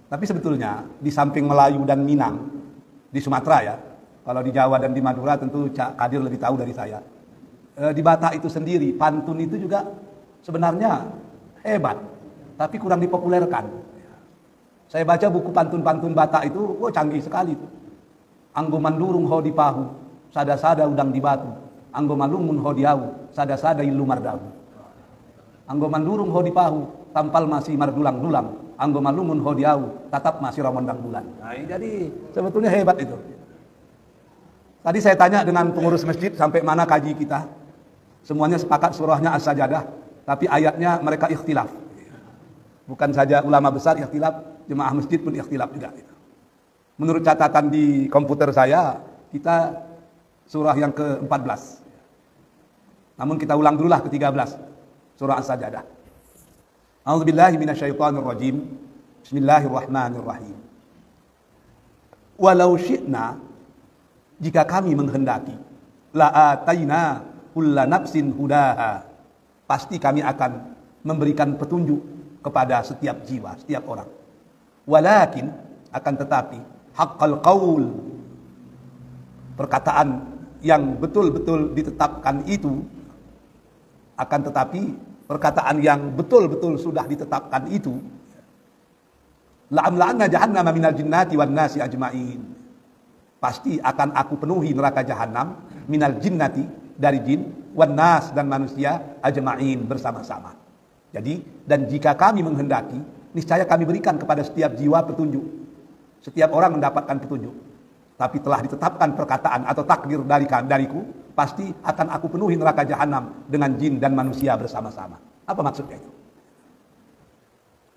Tapi sebetulnya di samping Melayu dan Minang di Sumatera ya, kalau di Jawa dan di Madura tentu Cak Kadir lebih tahu dari saya. Di Batak itu sendiri pantun itu juga sebenarnya hebat, tapi kurang dipopulerkan. Saya baca buku pantun-pantun Batak itu, canggih sekali. Anggo mandurung ho di pahu, sada-sada udang di batu. Anggo malungun ho di au, sada-sada ilu mardahu. Anggo mandurung ho di pahu, tampal masih mardulang-dulang. Anggo malungun ho di au, tatap masih ramondang bulan. Nah, jadi sebetulnya hebat itu. Tadi saya tanya dengan pengurus masjid sampai mana kaji kita. Semuanya sepakat surahnya As-Sajadah, tapi ayatnya mereka ikhtilaf. Bukan saja ulama besar ikhtilaf, jemaah masjid pun ikhtilaf juga. Menurut catatan di komputer saya, kita surah yang ke-14. Namun kita ulang dululah ke-13. Surah As-Sajadah. A'udzubillahi minasyaitonirrajim. Bismillahirrahmanirrahim. Walau syi'na, jika kami menghendaki, la'ataina kulla nafsin hudaha, pasti kami akan memberikan petunjuk kepada setiap jiwa, setiap orang. Walakin, akan tetapi, haqqal qaul, perkataan yang betul-betul ditetapkan itu, akan tetapi perkataan yang betul-betul sudah ditetapkan itu, la'amla'anna jahannama minal jinnati wan nasi ajma'in, pasti akan aku penuhi neraka jahanam minal jinnati, dari jin, wan nas, dan manusia ajma'in, bersama-sama. Jadi, dan jika kami menghendaki, niscaya kami berikan kepada setiap jiwa petunjuk. Setiap orang mendapatkan petunjuk. Tapi telah ditetapkan perkataan atau takdir dariku, pasti akan aku penuhi neraka jahanam dengan jin dan manusia bersama-sama. Apa maksudnya itu?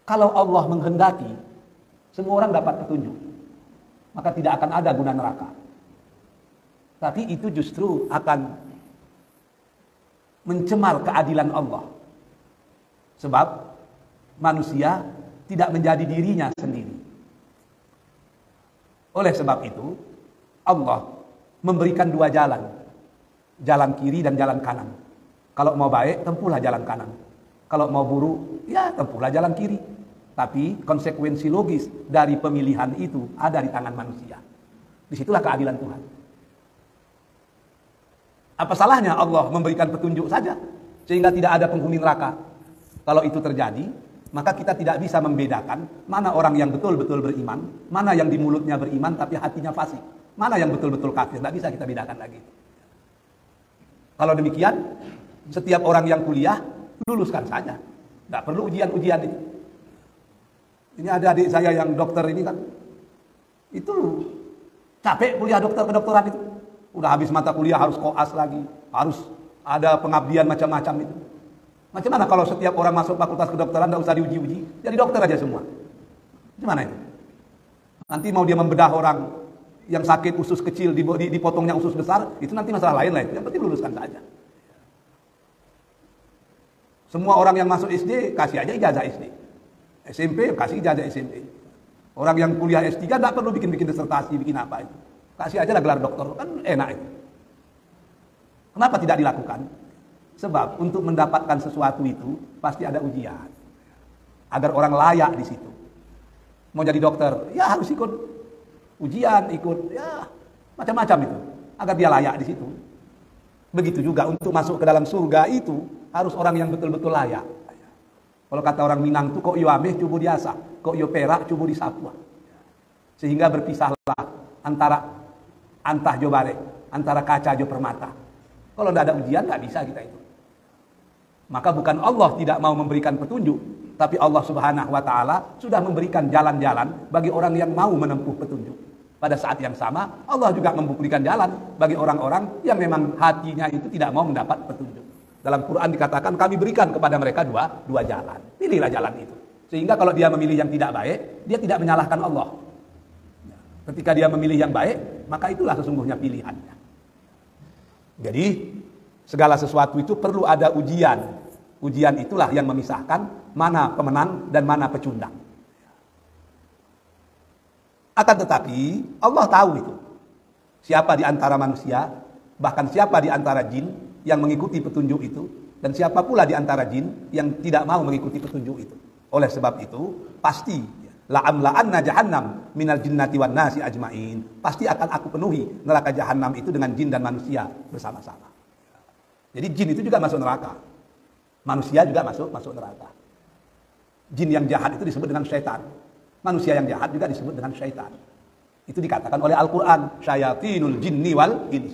Kalau Allah menghendaki, semua orang dapat petunjuk, maka tidak akan ada guna neraka. Tapi itu justru akan mencemar keadilan Allah. Sebab manusia tidak menjadi dirinya sendiri. Oleh sebab itu, Allah memberikan dua jalan. Jalan kiri dan jalan kanan. Kalau mau baik, tempuhlah jalan kanan. Kalau mau buruk, ya tempuhlah jalan kiri. Tapi konsekuensi logis dari pemilihan itu ada di tangan manusia. Disitulah keadilan Tuhan. Apa salahnya Allah memberikan petunjuk saja, sehingga tidak ada penghuni neraka? Kalau itu terjadi, maka kita tidak bisa membedakan mana orang yang betul-betul beriman, mana yang di mulutnya beriman tapi hatinya fasik, mana yang betul-betul kafir. Tidak bisa kita bedakan lagi. Kalau demikian, setiap orang yang kuliah, luluskan saja. Tidak perlu ujian-ujian itu. Ini ada adik saya yang dokter ini kan, itu capek kuliah dokter kedokteran itu. Udah habis mata kuliah harus koas lagi, harus ada pengabdian macam-macam itu. Macam mana kalau setiap orang masuk fakultas kedokteran tidak usah diuji-uji, jadi dokter aja semua? Gimana itu? Nanti mau dia membedah orang yang sakit usus kecil, dipotongnya usus besar, itu nanti masalah lain lah. Yang penting luluskan saja. Semua orang yang masuk SD, kasih aja ijazah SD. SMP, kasih ijazah SMP. Orang yang kuliah S3 tidak perlu bikin-bikin disertasi, bikin apa itu. Kasih aja lah gelar doktor, kan enak itu. Kenapa tidak dilakukan? Sebab untuk mendapatkan sesuatu itu pasti ada ujian. Agar orang layak di situ. Mau jadi dokter, ya harus ikut ujian, ikut ya macam-macam itu. Agar dia layak di situ. Begitu juga untuk masuk ke dalam surga itu harus orang yang betul-betul layak. Kalau kata orang Minang itu kok yo ameh cubu diasa, kok yo perak cubu di Sapua. Sehingga berpisahlah antara antah jo bare, antara kaca jo permata. Kalau tidak ada ujian nggak bisa kita itu. Maka bukan Allah tidak mau memberikan petunjuk, tapi Allah Subhanahu wa taala sudah memberikan jalan-jalan bagi orang yang mau menempuh petunjuk. Pada saat yang sama, Allah juga memberikan jalan bagi orang-orang yang memang hatinya itu tidak mau mendapat petunjuk. Dalam Quran dikatakan kami berikan kepada mereka dua jalan. Pilihlah jalan itu. Sehingga kalau dia memilih yang tidak baik, dia tidak menyalahkan Allah. Ketika dia memilih yang baik, maka itulah sesungguhnya pilihannya. Jadi segala sesuatu itu perlu ada ujian. Ujian itulah yang memisahkan mana pemenang dan mana pecundang. Akan tetapi Allah tahu itu. Siapa di antara manusia, bahkan siapa di antara jin yang mengikuti petunjuk itu, dan siapa pula di antara jin yang tidak mau mengikuti petunjuk itu. Oleh sebab itu, pasti la'amla'anna jahannam minal jinnati wan nasi ajmain. Pasti akan aku penuhi neraka jahanam itu dengan jin dan manusia bersama-sama. Jadi jin itu juga masuk neraka. Manusia juga masuk neraka. Jin yang jahat itu disebut dengan syaitan. Manusia yang jahat juga disebut dengan syaitan. Itu dikatakan oleh Al-Quran, syayatinul jinni wal ins.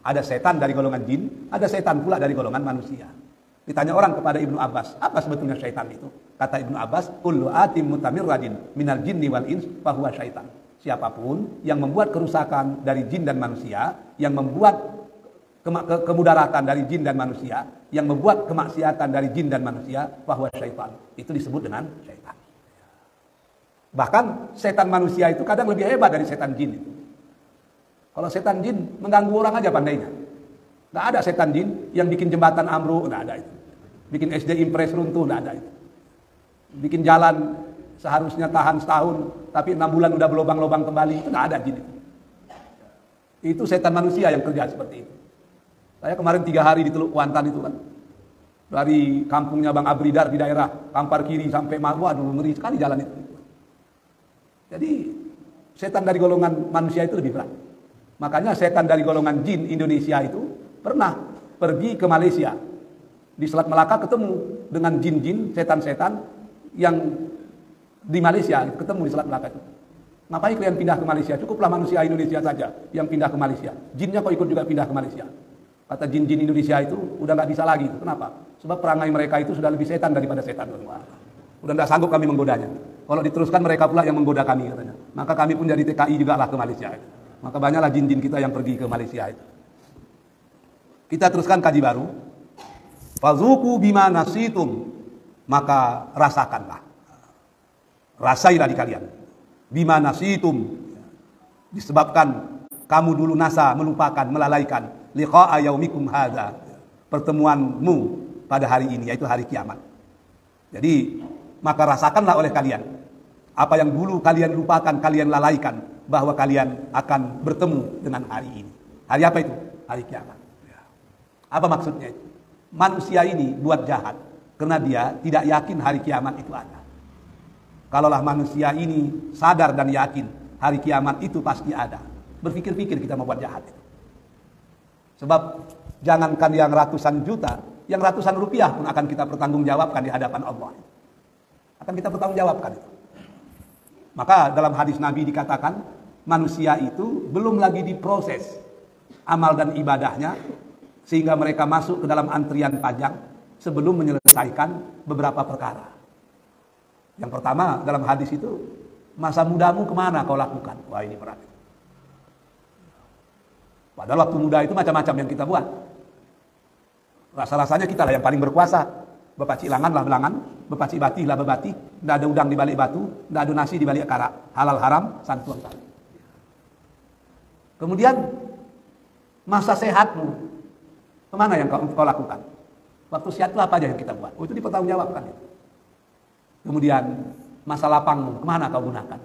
Ada setan dari golongan jin, ada setan pula dari golongan manusia. Ditanya orang kepada Ibnu Abbas, apa sebetulnya syaitan itu? Kata Ibnu Abbas, kullu atim mutamirradin minal jinni wal ins fahuwa syaitan. Siapapun yang membuat kerusakan dari jin dan manusia, yang membuat kemudaratan dari jin dan manusia, yang membuat kemaksiatan dari jin dan manusia, fahuwa syaitan. Itu disebut dengan syaitan. Bahkan setan manusia itu kadang lebih hebat dari setan jin itu. Kalau setan jin mengganggu orang aja pandainya. Nggak ada setan jin yang bikin jembatan ambruk, nggak ada itu. Bikin SD Impres runtuh, nggak ada itu. Bikin jalan seharusnya tahan setahun, tapi 6 bulan udah berlobang-lobang kembali, itu nggak ada jin itu. Itu setan manusia yang kerja seperti itu. Saya kemarin 3 hari di Teluk Kuantan itu kan. Dari kampungnya Bang Abridar di daerah Kampar Kiri sampai Waduh, ngeri sekali jalan itu. Jadi setan dari golongan manusia itu lebih berat. Makanya setan dari golongan jin Indonesia itu pernah pergi ke Malaysia. Di Selat Melaka ketemu dengan jin-jin, setan-setan yang di Malaysia, ketemu di Selat Melaka itu. Ngapain kalian pindah ke Malaysia? Cukuplah manusia Indonesia saja yang pindah ke Malaysia. Jinnya kok ikut juga pindah ke Malaysia. Kata jin-jin Indonesia itu udah nggak bisa lagi. Kenapa? Sebab perangai mereka itu sudah lebih setan daripada setan. Udah nggak sanggup kami menggodanya. Kalau diteruskan mereka pula yang menggoda kami katanya. Maka kami pun jadi TKI juga lah ke Malaysia. Maka banyaklah jin-jin kita yang pergi ke Malaysia itu. Kita teruskan kaji baru. Fazuku bima nasitum, maka rasakanlah. Rasailah di kalian. Bima nasitum, disebabkan kamu dulu nasa, melupakan, melalaikan liqa'a yaumikum hadza, pertemuanmu pada hari ini, yaitu hari kiamat. Jadi maka rasakanlah oleh kalian apa yang dulu kalian lupakan, kalian lalaikan, bahwa kalian akan bertemu dengan hari ini. Hari apa itu? Hari kiamat. Apa maksudnya itu? Manusia ini buat jahat karena dia tidak yakin hari kiamat itu ada. Kalaulah manusia ini sadar dan yakin hari kiamat itu pasti ada, berpikir-pikir kita mau buat jahat itu. Sebab jangankan yang ratusan juta, yang ratusan rupiah pun akan kita pertanggungjawabkan di hadapan Allah. Akan kita pertanggungjawabkan itu. Maka dalam hadis Nabi dikatakan manusia itu belum lagi diproses amal dan ibadahnya sehingga mereka masuk ke dalam antrian panjang sebelum menyelesaikan beberapa perkara. Yang pertama dalam hadis itu, masa mudamu kemana kau lakukan? Wah, ini berat. Padahal waktu muda itu macam-macam yang kita buat. Rasa-rasanya kita lah yang paling berkuasa. Bapak cilangan lah belangan, bapak cibati lah bebati, tidak ada udang di balik batu, tidak ada nasi di balik karak. Halal haram, santuan satu. Kemudian masa sehatmu, kemana yang kau lakukan? Waktu sehat itu apa aja yang kita buat? Oh, itu dipertanggungjawabkan. Kemudian masa lapangmu, kemana kau gunakan?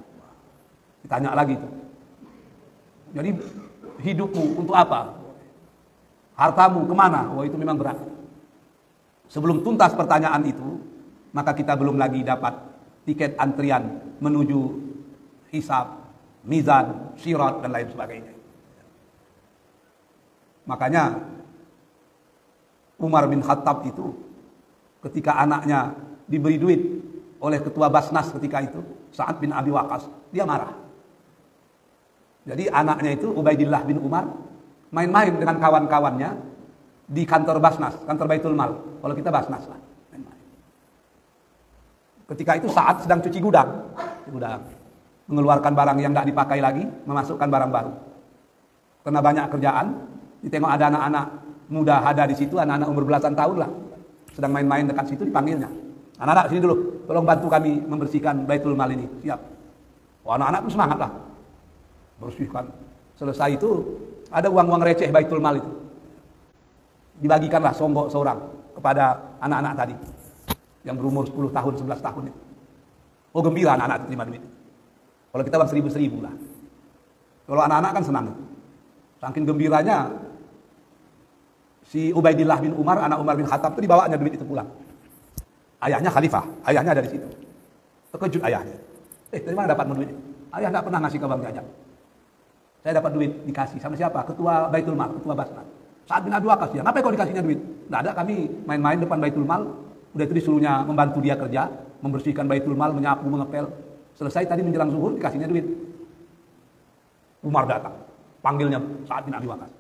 Ditanya lagi itu. Jadi hidupmu untuk apa? Hartamu kemana? Oh, itu memang berat. Sebelum tuntas pertanyaan itu, maka kita belum lagi dapat tiket antrian menuju hisab, mizan, sirat, dan lain sebagainya. Makanya Umar bin Khattab itu ketika anaknya diberi duit oleh ketua Basnas ketika itu, Sa'ad bin Abi Waqqas, dia marah. Jadi anaknya itu Ubaidillah bin Umar main-main dengan kawan-kawannya di kantor Basnas, kantor Baitul Mal. Kalau kita Basnas lah. Ketika itu Sa'ad sedang cuci gudang, mengeluarkan barang yang tidak dipakai lagi, memasukkan barang baru. Karena banyak kerjaan, ditengok ada anak-anak muda ada di situ, anak-anak umur belasan tahun lah, sedang main-main dekat situ, dipanggilnya. Anak-anak sini dulu, tolong bantu kami membersihkan Baitul Mal ini. Siap. Oh, anak-anak pun semangat lah, bersihkan. Selesai itu ada uang-uang receh Baitul Mal itu. Dibagikanlah songgok seorang kepada anak-anak tadi yang berumur 10 tahun, 11 tahun itu. Oh, gembira anak-anak terima duit. Kalau kita bang 1.000 lah. Kalau anak-anak kan senang. Saking gembiranya si Ubaidillah bin Umar, anak Umar bin Khattab itu dibawanya duit itu pulang. Ayahnya khalifah, ayahnya ada di situ. Terkejut ayahnya. Dari mana dapat duit? Ayah tidak pernah ngasih ke Bang Jajang. Saya dapat duit, dikasih. Sama siapa? Ketua Baitul Mal, Ketua Basnas. Sa'ad bin Abi Waqqas dia. Ngapain kau dikasihnya duit? Tidak ada, kami main-main depan Baitul Mal. Udah itu disuruhnya membantu dia kerja, membersihkan Baitul Mal, menyapu, mengepel. Selesai tadi menjelang zuhur dikasihnya duit. Umar datang, panggilnya Sa'ad bin Abi Waqqas.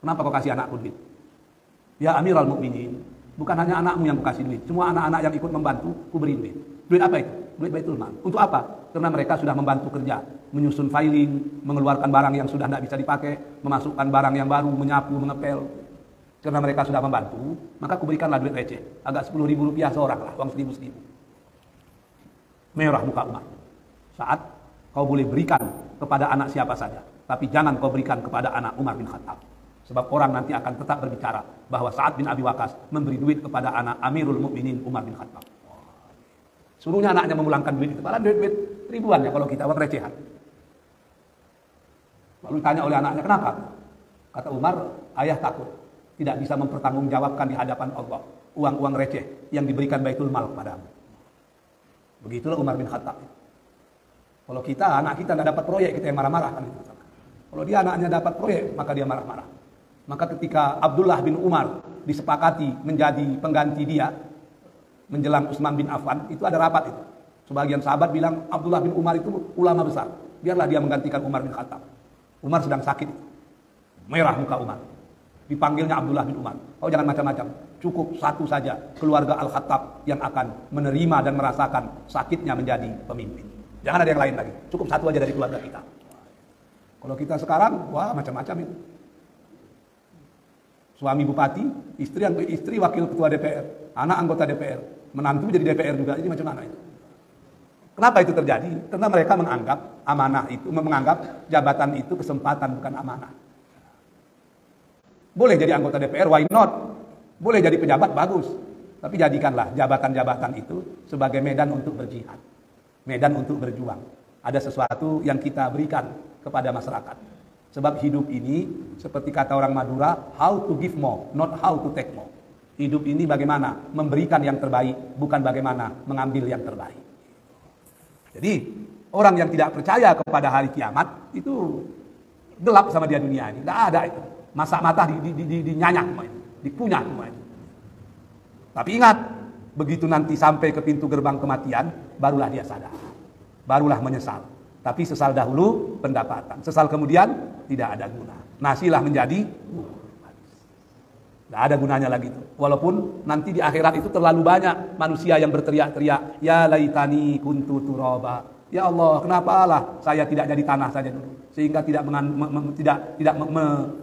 Kenapa kau kasih anakku duit? Ya Amirul Mukminin, bukan hanya anakmu yang kukasih duit, semua anak-anak yang ikut membantu, ku beri duit. Duit apa itu? Duit Baitul Mal. Untuk apa? Karena mereka sudah membantu kerja, menyusun filing, mengeluarkan barang yang sudah tidak bisa dipakai, memasukkan barang yang baru, menyapu, mengepel. Karena mereka sudah membantu, maka ku berikanlah duit receh, agak 10.000 rupiah seorang lah, uang 1.000. Merah muka Umar. Saat kau boleh berikan kepada anak siapa saja, tapi jangan kau berikan kepada anak Umar bin Khattab. Sebab orang nanti akan tetap berbicara bahwa Sa'ad bin Abi Waqqas memberi duit kepada anak Amirul Mukminin Umar bin Khattab. Suruhnya anaknya memulangkan duit itu. Padahal duit ribuan ya kalau kita uang recehan. Lalu ditanya oleh anaknya, kenapa? Kata Umar, ayah takut tidak bisa mempertanggungjawabkan di hadapan Allah uang-uang receh yang diberikan Baitul Mal kepadamu. Begitulah Umar bin Khattab. Kalau kita, anak kita tidak dapat proyek, kita yang marah-marah kan. Kalau dia anaknya dapat proyek, maka dia marah-marah. Maka ketika Abdullah bin Umar disepakati menjadi pengganti dia menjelang Utsman bin Affan, itu ada rapat itu. Sebagian sahabat bilang Abdullah bin Umar itu ulama besar, biarlah dia menggantikan Umar bin Khattab. Umar sedang sakit, merah muka Umar. Dipanggilnya Abdullah bin Umar. Oh jangan macam-macam, cukup satu saja keluarga Al-Khattab yang akan menerima dan merasakan sakitnya menjadi pemimpin. Jangan ada yang lain lagi, cukup satu aja dari keluarga kita. Kalau kita sekarang, wah macam-macam itu. Suami bupati, istri wakil ketua DPR, anak anggota DPR, menantu jadi DPR juga, ini macam mana itu? Kenapa itu terjadi? Karena mereka menganggap amanah itu, menganggap jabatan itu kesempatan bukan amanah. Boleh jadi anggota DPR, why not? Boleh jadi pejabat, bagus. Tapi jadikanlah jabatan-jabatan itu sebagai medan untuk berjihad, medan untuk berjuang. Ada sesuatu yang kita berikan kepada masyarakat. Sebab hidup ini, seperti kata orang Madura, how to give more, not how to take more. Hidup ini bagaimana memberikan yang terbaik, bukan bagaimana mengambil yang terbaik. Jadi, orang yang tidak percaya kepada hari kiamat, itu gelap sama dia dunia ini. Tidak ada itu. Masak mata dinyanyak semuanya, dikunyah semuanya. Tapi ingat, begitu nanti sampai ke pintu gerbang kematian, barulah dia sadar. Barulah menyesal. Tapi sesal dahulu pendapatan. Sesal kemudian tidak ada guna. Nasilah menjadi tidak ada gunanya lagi itu. Walaupun nanti di akhirat itu terlalu banyak manusia yang berteriak-teriak, ya laitani kuntu turaba. Ya Allah, kenapalah saya tidak jadi tanah saja dulu, sehingga tidak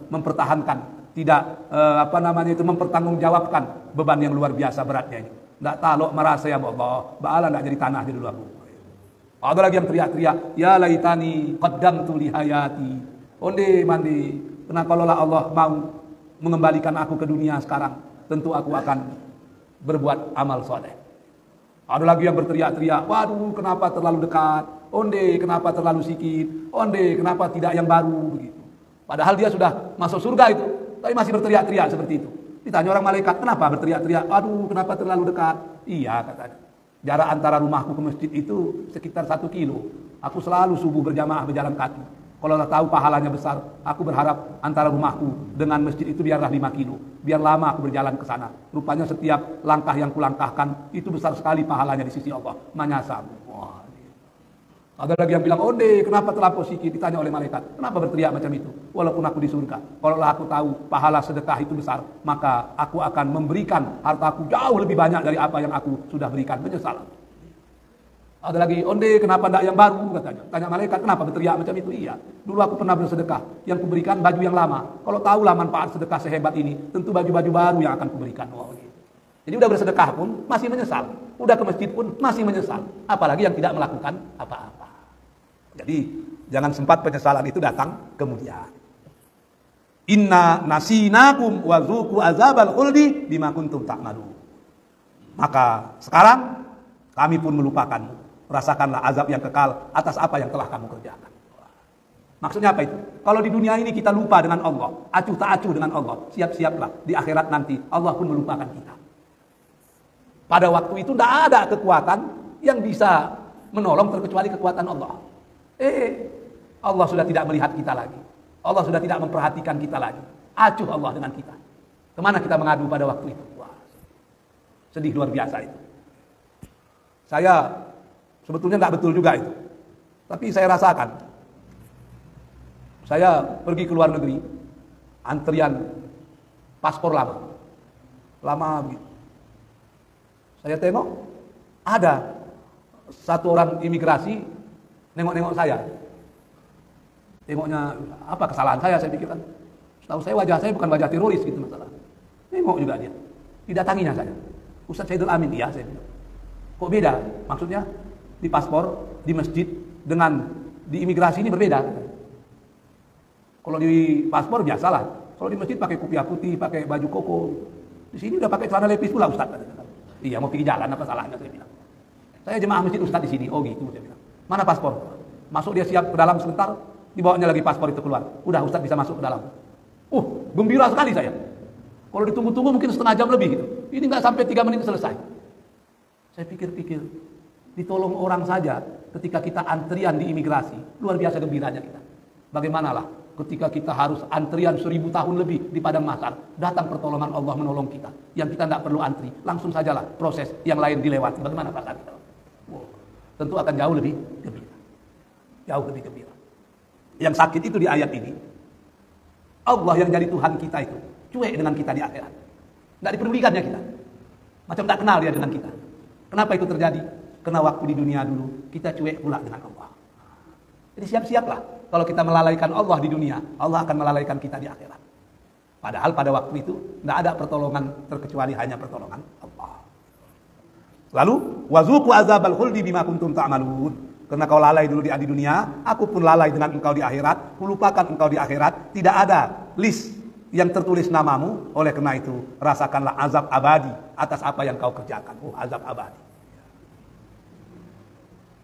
mempertahankan, tidak mempertanggungjawabkan beban yang luar biasa beratnya ini. Tidak talok merasa ya Allah, ba'ala tidak jadi tanah aja dulu aku. Ada lagi yang teriak-teriak, ya laitani qaddamtu li hayati. Onde mandi, kenapa Allah mau mengembalikan aku ke dunia sekarang? Tentu aku akan berbuat amal soleh. Ada lagi yang berteriak-teriak, waduh kenapa terlalu dekat? Onde kenapa terlalu sikit? Onde kenapa tidak yang baru? Begitu. Padahal dia sudah masuk surga itu, tapi masih berteriak-teriak seperti itu. Ditanya orang malaikat, kenapa berteriak-teriak? Aduh kenapa terlalu dekat? Iya katanya. Jarak antara rumahku ke masjid itu sekitar 1 kilo. Aku selalu subuh berjamaah berjalan kaki. Kalau tahu pahalanya besar, aku berharap antara rumahku dengan masjid itu biarlah 5 kilo. Biar lama aku berjalan ke sana. Rupanya setiap langkah yang kulangkahkan itu besar sekali pahalanya di sisi Allah. Manyasam. Wah. Ada lagi yang bilang, onde kenapa terlampau sikit? Ditanya oleh malaikat, kenapa berteriak macam itu? Walaupun aku di surga. Kalau aku tahu pahala sedekah itu besar, maka aku akan memberikan hartaku jauh lebih banyak dari apa yang aku sudah berikan. Menyesal. Ada lagi, onde kenapa tidak yang baru? Katanya. Tanya malaikat, kenapa berteriak macam itu? Iya, dulu aku pernah bersedekah. Yang kuberikan baju yang lama. Kalau tahulah manfaat sedekah sehebat ini, tentu baju-baju baru yang akan kuberikan. Oh, gitu. Jadi udah bersedekah pun masih menyesal. Udah ke masjid pun masih menyesal. Apalagi yang tidak melakukan apa-apa. Jadi jangan sempat penyesalan itu datang kemudian. Inna nasinakum wa zuqu azabal khuldi bima kuntum ta'malun. Maka sekarang kami pun melupakanmu. Rasakanlah azab yang kekal atas apa yang telah kamu kerjakan. Maksudnya apa itu? Kalau di dunia ini kita lupa dengan Allah, acuh tak acuh dengan Allah, siap-siaplah di akhirat nanti Allah pun melupakan kita. Pada waktu itu tidak ada kekuatan yang bisa menolong terkecuali kekuatan Allah. Allah sudah tidak melihat kita lagi. Allah sudah tidak memperhatikan kita lagi. Acuh Allah dengan kita. Kemana kita mengadu pada waktu itu? Wah, sedih luar biasa itu. Saya sebetulnya nggak betul juga itu. Tapi saya rasakan. Saya pergi ke luar negeri, antrian paspor lama. Lama begitu. Saya tengok, ada satu orang imigrasi nengok-nengok saya. Tengoknya, apa kesalahan saya pikirkan. Setahu saya wajah saya bukan wajah teroris gitu masalah. Nengok juga dia. Didatanginya saya. Ustaz Saidul Amin, iya saya bilang. Kok beda? Maksudnya di paspor, di masjid dengan di imigrasi ini berbeda. Kalau di paspor biasalah. Kalau di masjid pakai kopiah putih, pakai baju koko. Di sini udah pakai celana lepis pula Ustaz. Iya, mau pergi jalan apa salahnya saya bilang. Saya jemaah masjid Ustaz di sini. Oh gitu saya bilang. Mana paspor? Masuk dia siap ke dalam sebentar, dibawanya lagi paspor itu keluar. Udah Ustaz bisa masuk ke dalam. Gembira sekali saya. Kalau ditunggu-tunggu mungkin setengah jam lebih gitu. Ini nggak sampai 3 menit selesai. Saya pikir-pikir, ditolong orang saja ketika kita antrian di imigrasi, luar biasa gembiranya kita. Bagaimanalah ketika kita harus antrian 1000 tahun lebih di padang mahsyar, datang pertolongan Allah menolong kita. Yang kita tidak perlu antri, langsung sajalah proses yang lain dilewati. Bagaimana perasaan kita? Tentu akan jauh lebih gembira. Jauh lebih gembira. Yang sakit itu di ayat ini, Allah yang jadi Tuhan kita itu cuek dengan kita di akhirat. Tidak dipedulikannya kita. Macam tak kenal dia dengan kita. Kenapa itu terjadi? Karena waktu di dunia dulu kita cuek pula dengan Allah. Jadi siap-siaplah. Kalau kita melalaikan Allah di dunia, Allah akan melalaikan kita di akhirat. Padahal pada waktu itu tidak ada pertolongan terkecuali hanya pertolongan Allah. Lalu wazuqu azabal khuldi bima kuntum ta'malun. Karena kau lalai dulu di dunia, aku pun lalai dengan engkau di akhirat, kulupakan engkau di akhirat, tidak ada list yang tertulis namamu, oleh karena itu rasakanlah azab abadi atas apa yang kau kerjakan. Azab abadi.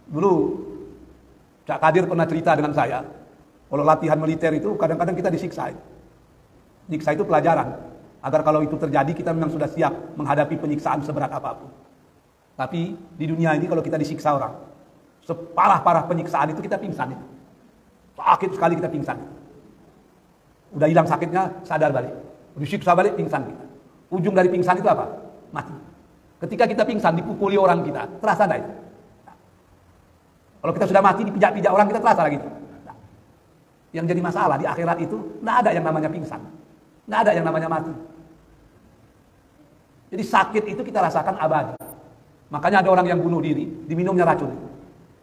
Dulu Cak Kadir pernah cerita dengan saya, kalau latihan militer itu kadang-kadang kita disiksa. Siksa itu pelajaran, agar kalau itu terjadi kita memang sudah siap menghadapi penyiksaan seberat apapun. Tapi di dunia ini kalau kita disiksa orang, separah-parah penyiksaan itu kita pingsan itu. Sakit sekali kita pingsan. Udah hilang sakitnya, sadar balik. Disiksa balik, pingsan kita. Ujung dari pingsan itu apa? Mati. Ketika kita pingsan, dipukuli orang kita, terasa enggak itu? Nah. Kalau kita sudah mati, dipijak-pijak orang kita terasa lagi. Nah. Yang jadi masalah di akhirat itu, enggak ada yang namanya pingsan. Enggak ada yang namanya mati. Jadi sakit itu kita rasakan abadi. Makanya ada orang yang bunuh diri, diminumnya racun.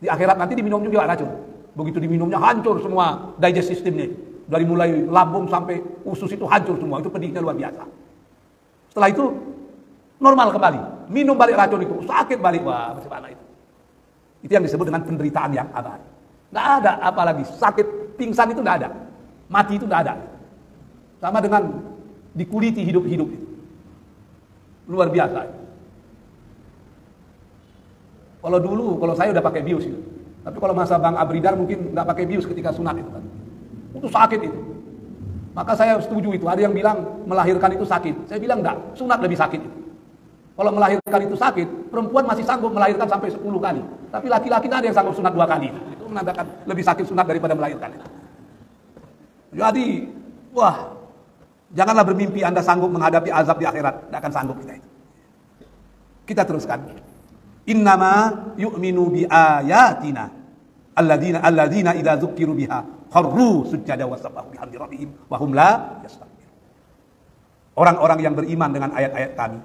Di akhirat nanti diminum juga racun. Begitu diminumnya hancur semua digest systemnya. Dari mulai lambung sampai usus itu hancur semua. Itu pedihnya luar biasa. Setelah itu normal kembali. Minum balik racun itu, sakit balik. Wah, bagaimana itu? Itu yang disebut dengan penderitaan yang abadi. Nggak ada apalagi sakit pingsan itu nggak ada. Mati itu nggak ada. Sama dengan dikuliti hidup-hidup itu. Luar biasa. Kalau dulu, kalau saya udah pakai bius itu. Tapi kalau masa Bang Abridar mungkin nggak pakai bius ketika sunat itu kan. Itu sakit itu. Maka saya setuju itu. Ada yang bilang melahirkan itu sakit. Saya bilang enggak, sunat lebih sakit itu. Kalau melahirkan itu sakit, perempuan masih sanggup melahirkan sampai 10 kali. Tapi laki-laki nggak ada yang sanggup sunat 2 kali. Itu menandakan lebih sakit sunat daripada melahirkan itu. Jadi, wah, janganlah bermimpi Anda sanggup menghadapi azab di akhirat. Tidak akan sanggup kita itu. Kita teruskan. Innama yu'minu bi ayatina alladzina idza dzukkiru biha kharru sujada wa sabbahu bihamdi rabbihim wa hum la yastakbirun. Orang-orang yang beriman dengan ayat-ayat kami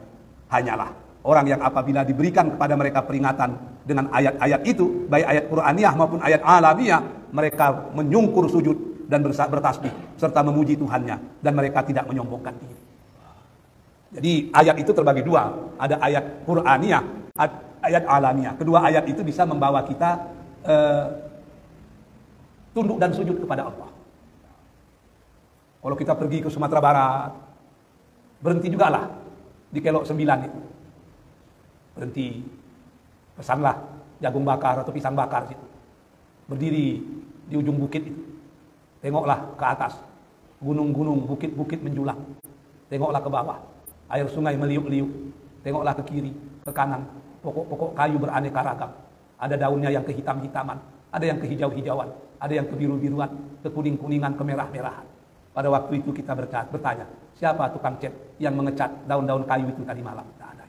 hanyalah orang yang apabila diberikan kepada mereka peringatan dengan ayat-ayat itu, baik ayat Qur'aniyah maupun ayat alamiah, mereka menyungkur sujud dan bertasbih serta memuji Tuhannya, dan mereka tidak menyombongkan diri. Jadi ayat itu terbagi dua, ada ayat Qur'aniyah, ayat alamiah. Kedua ayat itu bisa membawa kita tunduk dan sujud kepada Allah. Kalau kita pergi ke Sumatera Barat, berhenti juga lah di Kelok 9 itu. Berhenti, pesanlah jagung bakar atau pisang bakar situ. Berdiri di ujung bukit itu. Tengoklah ke atas, gunung-gunung, bukit-bukit menjulang. Tengoklah ke bawah, air sungai meliuk-liuk. Tengoklah ke kiri, ke kanan, pokok-pokok kayu beraneka ragam. Ada daunnya yang kehitam-hitaman, ada yang kehijau-hijauan, ada yang kebiru-biruan, kekuning-kuningan, kemerah-merahan. Pada waktu itu kita bertanya, siapa tukang cat yang mengecat daun-daun kayu itu tadi malam? Tidak ada.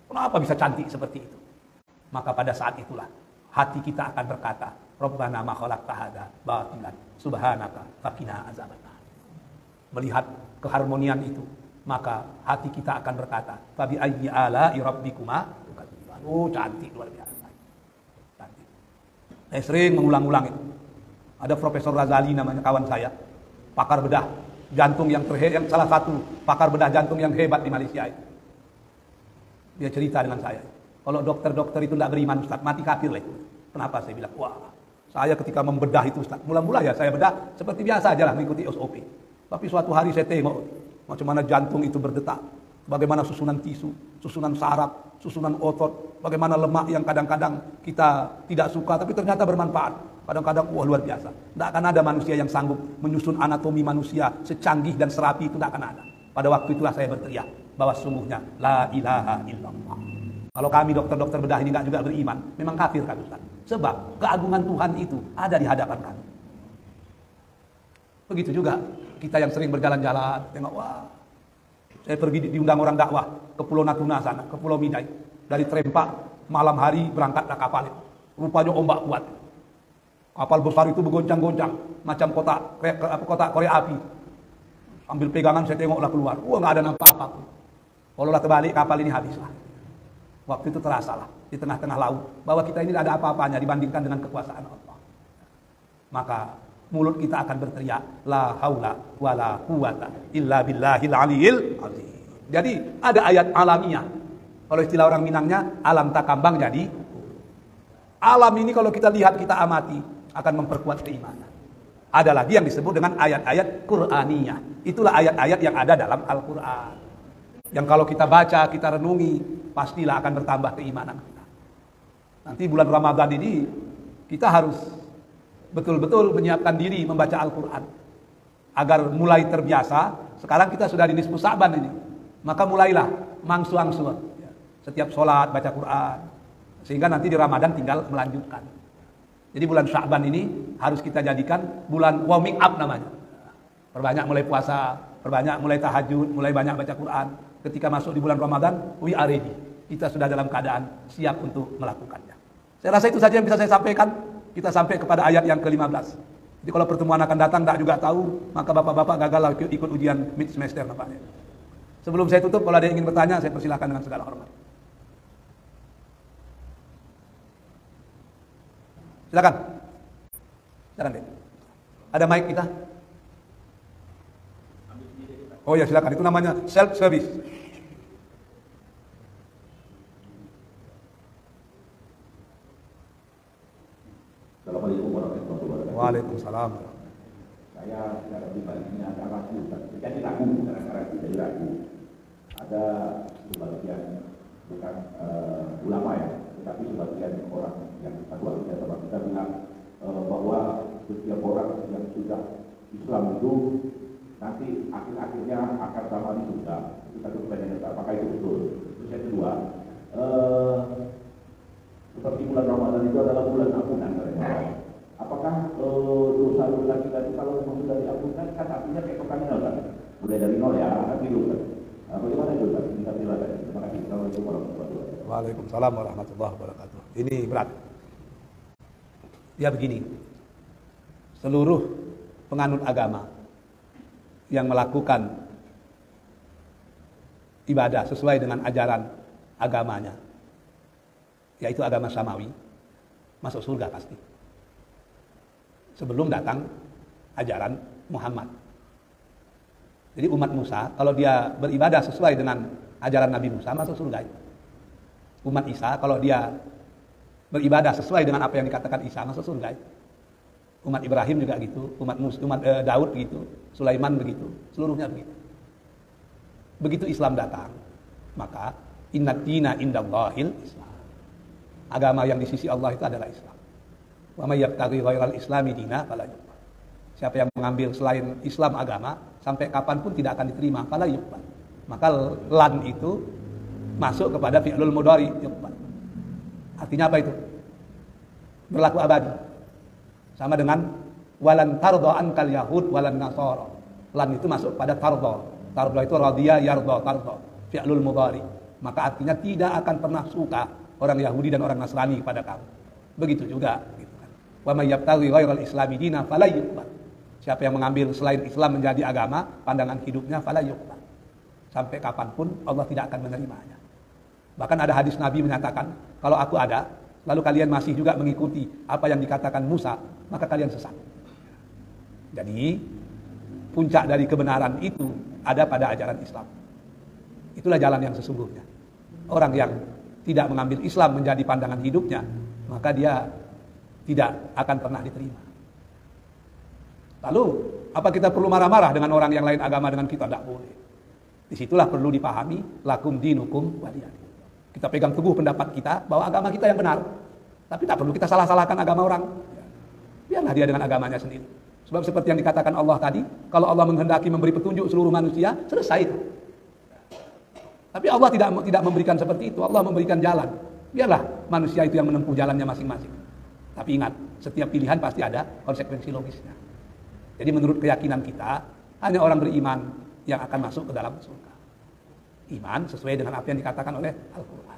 Kenapa bisa cantik seperti itu? Maka pada saat itulah hati kita akan berkata, Rabbana ma khalaqta hadza batilan subhanaka faqina azabannar. Melihat keharmonian itu, maka hati kita akan berkata, fabi ayyi ala'i rabbikuma tukadziban. Oh, cantik luar biasa. Cantik. Saya sering mengulang-ulang itu. Ada Profesor Razali namanya, kawan saya, pakar bedah jantung yang salah satu pakar bedah jantung yang hebat di Malaysia itu. Dia cerita dengan saya, kalau dokter-dokter itu tidak beriman Ustaz, mati kafir lah. Kenapa? Saya bilang, wah, saya ketika membedah itu Ustaz, mula-mula ya saya bedah seperti biasa aja lah, mengikuti SOP. Tapi suatu hari saya tengok macam mana jantung itu berdetak, bagaimana susunan tisu, susunan saraf, susunan otot, bagaimana lemak yang kadang-kadang kita tidak suka tapi ternyata bermanfaat. Kadang-kadang wah luar biasa. Tidak akan ada manusia yang sanggup menyusun anatomi manusia secanggih dan serapi itu, tidak akan ada. Pada waktu itulah saya berteriak bahwa sungguhnya la ilaha illallah. Kalau kami dokter-dokter bedah ini tidak juga beriman, memang kafir kan Ustaz. Sebab keagungan Tuhan itu ada di hadapan kami. Begitu juga kita yang sering berjalan-jalan, tengok wah. Saya pergi diundang orang dakwah ke Pulau Natuna sana, ke Pulau Midai. Dari Trempak malam hari berangkatlah kapal itu. Rupanya ombak kuat. Kapal besar itu bergoncang-goncang macam kotak korek api. Ambil pegangan saya tengoklah keluar. Wah, nggak ada nampak apa-apa. Kalau lah terbalik kapal ini habislah. Waktu itu terasalah di tengah-tengah laut bahwa kita ini tidak ada apa-apanya dibandingkan dengan kekuasaan Allah. Maka mulut kita akan berteriak la haula wala quwata illa billahil aliyil azim. Jadi ada ayat alamiah. Kalau istilah orang Minangnya alam tak kambang jadi alam ini kalau kita lihat, kita amati akan memperkuat keimanan. Ada lagi yang disebut dengan ayat-ayat Qur'aniyah. Itulah ayat-ayat yang ada dalam Al-Quran. Yang kalau kita baca, kita renungi, pastilah akan bertambah keimanan kita. Nanti bulan Ramadan ini kita harus betul-betul menyiapkan diri membaca Al-Quran. Agar mulai terbiasa, sekarang kita sudah di nisfu Sa'ban ini. Maka mulailah mangsu-angsu. Setiap sholat baca Quran. Sehingga nanti di Ramadan tinggal melanjutkan. Jadi bulan Sya'ban ini harus kita jadikan bulan warming up namanya. Perbanyak mulai puasa, perbanyak mulai tahajud, mulai banyak baca Quran. Ketika masuk di bulan Ramadan, we are ready. Kita sudah dalam keadaan siap untuk melakukannya. Saya rasa itu saja yang bisa saya sampaikan. Kita sampai kepada ayat yang ke-15. Jadi kalau pertemuan akan datang tak juga tahu, maka bapak-bapak gagal ikut ujian mid semester nampaknya. Sebelum saya tutup, kalau ada yang ingin bertanya, saya persilahkan dengan segala hormat. Silakan. Silakan deh. Ada mic kita? Oh ya silakan. Itu namanya self service. Assalamualaikum warahmatullahi wabarakatuh. Waalaikumsalam. Saya secara pribadi ini agak ragu, jadi ragu, kadang-kadang jadi ragu. Ada sebagian bukan ulama ya, tetapi sebagian orang yang luar biasa kita bilang bahwa setiap orang yang sudah Islam itu nanti akhir-akhirnya akan sama di surga. Kita pertanyaan apakah itu betul? Terus yang kedua, seperti bulan Ramadan itu adalah bulan ampunan katanya. Apakah dosa-dosa kita itu kalau memang sudah diampunkan kan artinya kayak pertanyaan kan? Mulai dari nol ya, kan gitu kan? Bagaimana itu kan? Kita silakan. Terima kasih. Assalamualaikum warahmatullahi wabarakatuh. Waalaikumsalam warahmatullahi wabarakatuh. Ini berat. Ya begini, seluruh penganut agama yang melakukan ibadah sesuai dengan ajaran agamanya, yaitu agama Samawi, masuk surga pasti. Sebelum datang ajaran Muhammad. Jadi umat Musa, kalau dia beribadah sesuai dengan ajaran Nabi Musa, masuk surga. Umat Isa, kalau dia beribadah sesuai dengan apa yang dikatakan Isa, masuk surga. Umat Ibrahim juga gitu, umat Daud begitu, Sulaiman begitu, seluruhnya begitu. Begitu Islam datang, maka innad dina indallahil Islam. Agama yang di sisi Allah itu adalah Islam. Wa may yabtaghi ghairal islami dina fala yuqbal. Siapa yang mengambil selain Islam agama, sampai kapanpun tidak akan diterima, fala yuqbal. Maka lan itu masuk kepada fi'lul mudhari yuqbal. Artinya apa itu? berlaku abadi. Sama dengan walan tarda ankal yahud walan nasara. Lan itu masuk pada tarda. Tarda itu radhiya yarda tarda, fi'lul mudhari. Maka artinya tidak akan pernah suka orang Yahudi dan orang Nasrani kepada kamu. Begitu juga gitu kan. Wa may yabtaghi ghairal islami dina fala yuqbal. Siapa yang mengambil selain Islam menjadi agama, pandangan hidupnya fala yuqbal. Sampai kapanpun Allah tidak akan menerimanya. Bahkan ada hadis Nabi menyatakan, kalau aku ada, lalu kalian masih juga mengikuti apa yang dikatakan Musa, maka kalian sesat. Jadi, puncak dari kebenaran itu ada pada ajaran Islam. Itulah jalan yang sesungguhnya. Orang yang tidak mengambil Islam menjadi pandangan hidupnya, maka dia tidak akan pernah diterima. Lalu, apa kita perlu marah-marah dengan orang yang lain agama dengan kita? Tidak boleh. Disitulah perlu dipahami, lakum dinukum waliyadin. Kita pegang teguh pendapat kita bahwa agama kita yang benar. Tapi tak perlu kita salah-salahkan agama orang. Biarlah dia dengan agamanya sendiri. Sebab seperti yang dikatakan Allah tadi, kalau Allah menghendaki memberi petunjuk seluruh manusia, selesai itu. Tapi Allah tidak memberikan seperti itu. Allah memberikan jalan. Biarlah manusia itu yang menempuh jalannya masing-masing. Tapi ingat, setiap pilihan pasti ada konsekuensi logisnya. Jadi menurut keyakinan kita, hanya orang beriman yang akan masuk ke dalam surga. Iman sesuai dengan apa yang dikatakan oleh Al-Quran.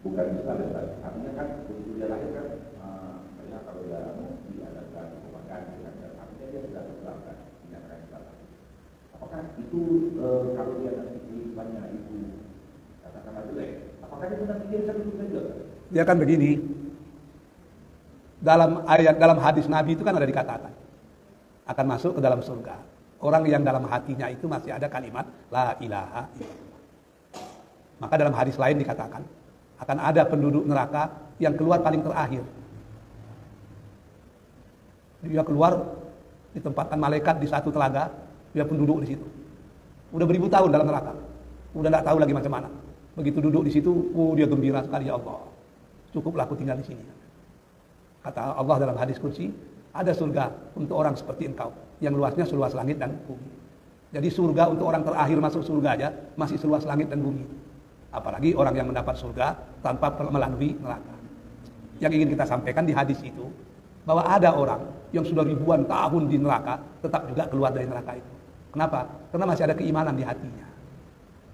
Bukan bisa, artinya kan begitu dia lahir kan, misalnya kalau dia diadakan pemakaman, artinya dia sudah terserahkan, dinyatakan Islam. Apakah itu kalau dia nanti imannya itu katakanlah jelek, apakah itu nanti dia bisa duduk juga? Dia kan begini, dalam hadis Nabi itu kan ada dikatakan akan masuk ke dalam surga orang yang dalam hatinya itu masih ada kalimat la ilaha illallah. Maka dalam hadis lain dikatakan akan ada penduduk neraka yang keluar paling terakhir. Dia keluar, ditempatkan malaikat di satu telaga, dia penduduk di situ. Udah beribu tahun dalam neraka, udah tidak tahu lagi macam mana. Begitu duduk di situ, dia gembira sekali, ya Allah, cukuplah aku tinggal di sini. Kata Allah dalam hadis kursi, ada surga untuk orang seperti engkau, yang luasnya seluas langit dan bumi. Jadi surga untuk orang terakhir masuk surga aja masih seluas langit dan bumi. Apalagi orang yang mendapat surga tanpa melalui neraka. Yang ingin kita sampaikan di hadis itu, bahwa ada orang yang sudah ribuan tahun di neraka, tetap juga keluar dari neraka itu. Kenapa? Karena masih ada keimanan di hatinya.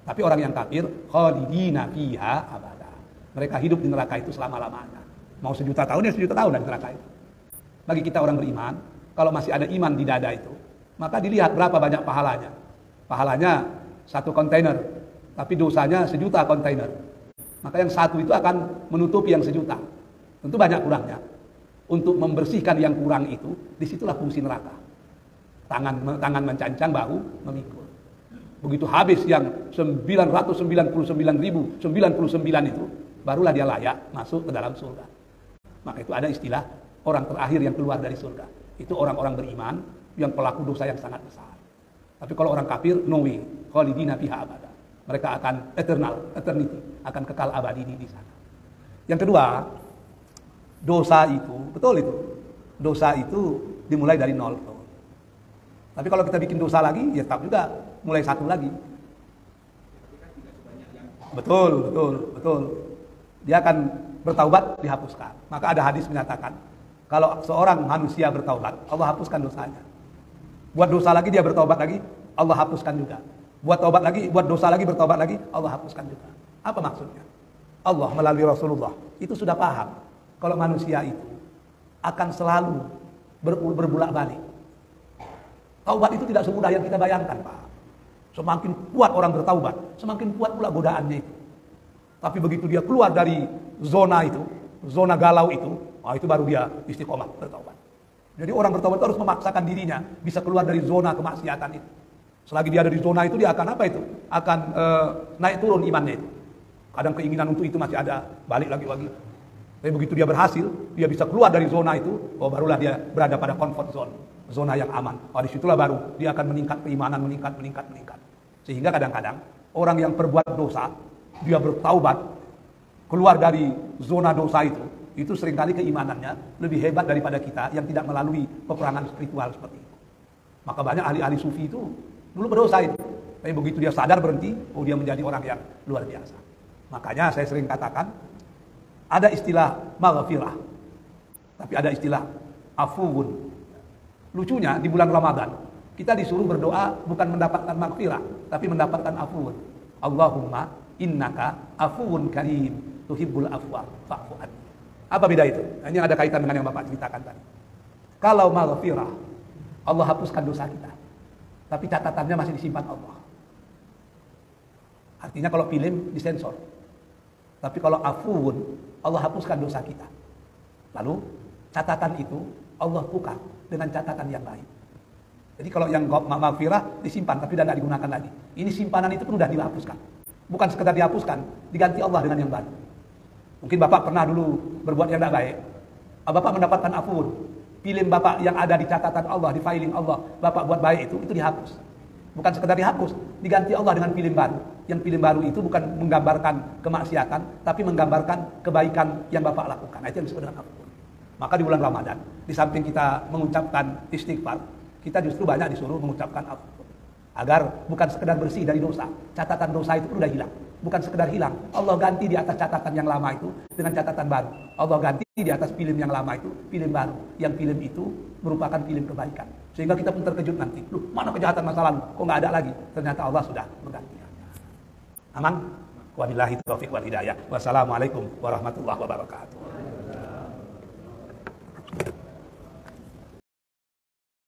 Tapi orang yang kafir, khalidina fiha abada. Mereka hidup di neraka itu selama-lamanya. Mau 1.000.000 tahun ya 1.000.000 tahun di neraka itu. Bagi kita orang beriman, kalau masih ada iman di dada itu, maka dilihat berapa banyak pahalanya. Pahalanya 1 kontainer, tapi dosanya 1.000.000 kontainer. Maka yang 1 itu akan menutupi yang 1.000.000. Tentu banyak kurangnya. Untuk membersihkan yang kurang itu, disitulah fungsi neraka. Tangan mencancang, bahu memikul. Begitu habis yang 999.099 itu, barulah dia layak masuk ke dalam surga. Maka itu ada istilah orang terakhir yang keluar dari surga. Itu orang-orang beriman yang pelaku dosa yang sangat besar. Tapi kalau orang kafir, no way, khalidina fiha abada. Mereka akan eternity, akan kekal abadi di sana. Yang kedua, dosa itu, betul itu. Dosa itu dimulai dari 0. Tapi kalau kita bikin dosa lagi, ya tetap juga mulai 1 lagi. Betul. Dia akan bertaubat, dihapuskan. Maka ada hadis menyatakan, kalau seorang manusia bertaubat, Allah hapuskan dosanya. Buat dosa lagi, dia bertaubat lagi, Allah hapuskan juga. Buat taubat lagi, buat dosa lagi, bertaubat lagi, Allah hapuskan juga. Apa maksudnya? Allah melalui Rasulullah itu sudah paham kalau manusia itu akan selalu berbulak-balik. Taubat itu tidak semudah yang kita bayangkan, Pak. Semakin kuat orang bertaubat, semakin kuat pula godaannya itu. Tapi begitu dia keluar dari zona itu, zona galau itu baru dia istiqomah bertaubat. Jadi orang bertaubat harus memaksakan dirinya bisa keluar dari zona kemaksiatan itu. Selagi dia ada di zona itu, dia akan apa itu? Akan naik turun imannya itu. Kadang keinginan untuk itu masih ada, balik lagi. Tapi begitu dia berhasil, dia bisa keluar dari zona itu, barulah dia berada pada comfort zone, zona yang aman. Disitulah baru dia akan meningkat keimanan, meningkat. Sehingga kadang-kadang orang yang berbuat dosa, dia bertaubat, keluar dari zona dosa itu seringkali keimanannya lebih hebat daripada kita yang tidak melalui peperangan spiritual seperti itu. Maka banyak ahli-ahli sufi itu dulu berdosa itu. Tapi begitu dia sadar berhenti, dia menjadi orang yang luar biasa. Makanya saya sering katakan, Ada istilah maghfirah, tapi ada istilah afuwun. Lucunya di bulan Ramadan kita disuruh berdoa bukan mendapatkan maghfirah, tapi mendapatkan afuwun. Allahumma innaka afuwun karim tuhibbul afwa fa'fu anni. Apa beda itu? Ini yang ada kaitan dengan yang Bapak ceritakan tadi. Kalau maghfirah, Allah hapuskan dosa kita, tapi catatannya masih disimpan Allah. Artinya kalau film disensor. Tapi kalau afuwun, Allah hapuskan dosa kita. Lalu catatan itu Allah buka dengan catatan yang lain. Jadi kalau yang maghfirah disimpan tapi tidak digunakan lagi. Ini simpanan itu pun sudah dihapuskan. Bukan sekedar dihapuskan, diganti Allah dengan yang baru. Mungkin Bapak pernah dulu berbuat yang tidak baik. Bapak mendapatkan afuwun. Film Bapak yang ada di catatan Allah, di filing Allah, Bapak buat baik itu dihapus. Bukan sekedar dihapus, diganti Allah dengan film baru. Yang film baru itu bukan menggambarkan kemaksiatan, tapi menggambarkan kebaikan yang Bapak lakukan. Itu yang disebut dengan afuwun. Maka di bulan Ramadan, di samping kita mengucapkan istighfar, kita justru banyak disuruh mengucapkan afuwun. Agar bukan sekedar bersih dari dosa, catatan dosa itu pun sudah hilang. Bukan sekedar hilang, Allah ganti di atas catatan yang lama itu dengan catatan baru. Allah ganti di atas film yang lama itu film baru. Yang film itu merupakan film kebaikan. Sehingga kita pun terkejut nanti. Loh, mana kejahatan masa lalu? Kok nggak ada lagi? Ternyata Allah sudah menggantinya. Aman? Wabillahi taufiq wal hidayah. Wassalamualaikum warahmatullahi wabarakatuh.